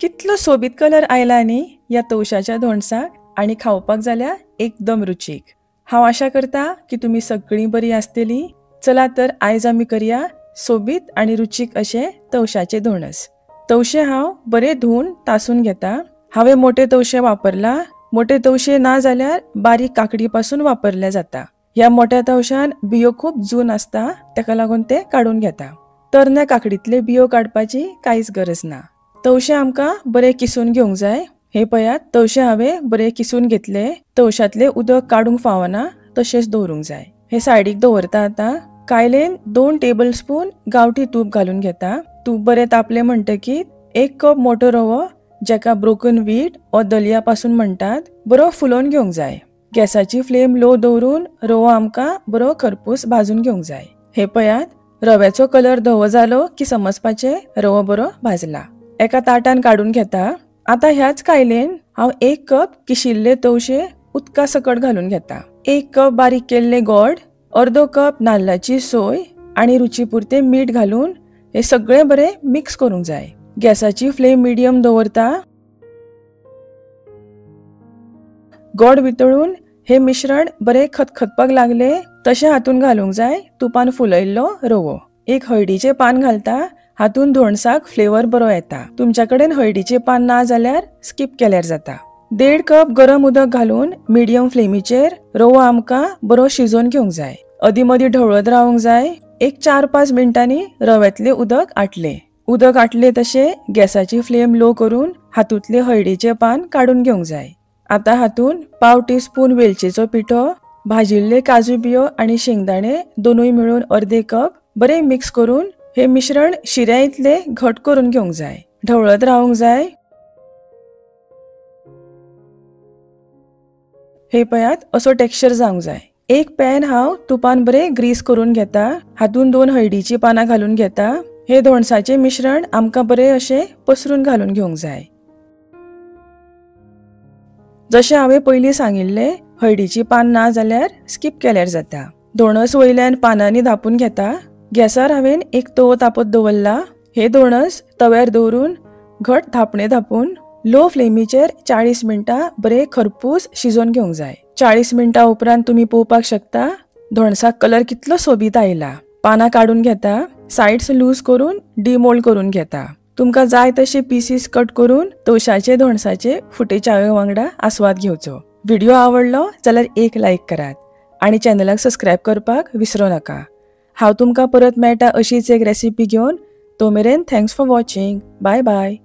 कितलो सोबीत कलर आयला न्ही या तवशाच्या धोणसाक आणि खावपाक जाल्यार एकदम रुचीक। हांव आशा करता की तुमी सगळीं बरी आसतली। चला तर आयज आमी करया सोबीत आणि रुचीक अशे तवशाचे धोणस। तवशे हांव बरे धुवन तासून घेता। हांवें मोठे तवशे वापरला। मोठे तवशे ना जाल्यार बारीक काकडी पासून वापरले जाता। ह्या मोठ्या तवशान बियो खूप जून असता, ताका लागून ते काढून घेता। तरण्या काकडीतले बियो काडपाची कांयच गरज ना। तवशे आमकां बरे किसून घेवंक जाय। हे पयात तवशे हांवें बरे किसून घेतले। तवशातले उदक काडूंक फावना तशेंच दवरूंक जाय। हे सायडीक दवरता। आता कायलेन 2 टेबल स्पून गावठी तूप घालून घेता। तूप बरे तापले म्हणटकीर 1 कप मोठो रवो, जेका ब्रोकन व्हीट वा दलिया पासून म्हणटात, बरो फुलोवन घेवंक जाय। गॅसाची फ्लेम लो दवरून रवो आमकां बरो खरपूस भाजून घेवंक जाय। हे पयात रव्याचो कलर धवो जालो की समजपाचे रवो बरो भाजला। एका ताटान काडून घेता। आता ह्याच कायलेन हांव 1 कप किशिल्ले तवशे उदका सकट घालून घेता। 1 कप बारीक केल्ले गोड, अर्दो कप नाल्लाची सोय आणि रुचीपुरते मीठ घालून हे सगळे बरे मिक्स करूंक जाय। गॅसाची फ्लेम मिडियम दवरता। गोड वितळून हे मिश्रण बरे खतखतपाक लागले तशें हातून घालूंक जाय तुपान फुलयल्लो रवो। एक हळदीचे पान घालता, हातून धोणसाक फ्लेवर बरो येता। तुमच्या कडेन हळदीचे पान ना जाल्यार स्किप केल्यार जाता। 1.5 कप गरम उदक घालून मिडियम फ्लेमीचेर रवो आमकां बरो शिजोवन घेवंक जाय। अदीमदी ढवळत रावंक जाय। एक 4-5 मिनटांनी रव्यातले उदक आटले। उदक आटले तशे गॅसाची फ्लेम लो करून हातूंतले हळदीचे पान काडून घेवंक जाय। आता हातून पाव टीस्पून वेलचेचो पिठो, भाजिल्ले काजू बियो आणि शेंगदाणे दोनूय मिळून अर्दे कप बरे मिक्स करून हे मिश्रण शिऱ्या इतले घट करून घेवंक जाय। ढवळत रावंक जाय। हे पयात असो टेक्स्चर जावंक जाय। एक पॅन हांव तुपान बरे ग्रीस करून घेता। हातून 2 हळदीची पानां घालून घेता। हे धोणसाचे मिश्रण आमकां बरे अशे पसरून घालून घेवंक जाय। जशें हांवें पयलीं सांगिल्ले, हळदीची पान ना जाल्यार स्किप केल्यार जाता। धोणस वयल्यान पानांनी धापून घेता। गॅसार हांवें एक तवो तापत दवरला। हे धोणस तव्यार दवरून घट धापणे धापून लो फ्लेमीचेर 40 मिनटां बरे खरपूस शिजोवन घेवंक जाय। 40 मिनटां उपरांत तुमी पळोवपाक शकता धोणसाक कलर कितलो सोबीत आयला। पानां काडून घेता। साइड्स लूज करून डिमोल्ड करून घेता। तुमकां जाय तशे पीसीस कट करून तवशाचे धोणसाचे फुटे च्यावे वांगडा आस्वाद घेवचो। व्हिडिओ आवडलो जाल्यार एक लायक करात आणि चॅनलाक सबस्क्राइब करपाक विसरू नका। हांव तुमकां परत मेळटा अशीच एक रेसिपी घेवन। तो मेरेन thanks for watching. Bye bye.